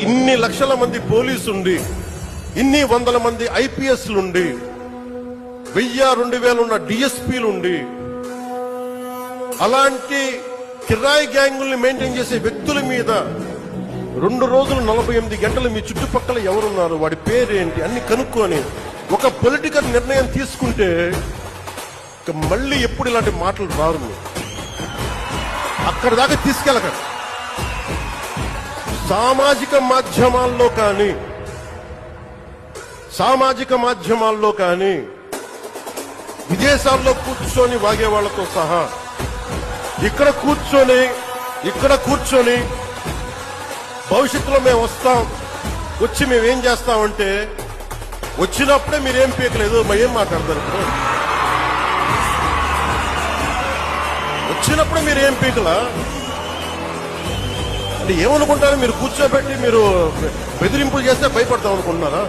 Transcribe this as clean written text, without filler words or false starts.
ఇన్ని లక్షల మంది పోలీసుండి, ఇన్ని వందల మంది ఐపీఎస్లుండి, 1000-2000 ఉన్న డిఎస్పీలుండి, అలాంటి కిరాయి గ్యాంగుల్ని మెయింటైన్ చేసే వ్యక్తుల మీద 2 రోజులు 48 గంటలు మీ చుట్టుపక్కల ఎవరున్నారు, వాడి పేరేంటి అన్ని కనుక్కొని ఒక పొలిటికల్ నిర్ణయం తీసుకుంటే మళ్ళీ ఎప్పుడు ఇలాంటి మాటలు రారు. అక్కడ దాకా తీసుకెళ్ళకండి. సామాజిక మాధ్యమాల్లో కానీ విదేశాల్లో కూర్చొని వాగే వాళ్లతో సహా ఇక్కడ కూర్చొని భవిష్యత్తులో మేము వచ్చి మేమేం చేస్తామంటే, వచ్చినప్పుడే మీరేం పీకలేదు ఏం మాట్లాడతారు? ఇప్పుడు వచ్చినప్పుడే మీరేం పీకలా అంటే ఏమనుకుంటారు? మీరు కూర్చోబెట్టి మీరు బెదిరింపులు చేస్తే భయపడతాం అనుకుంటున్నారా?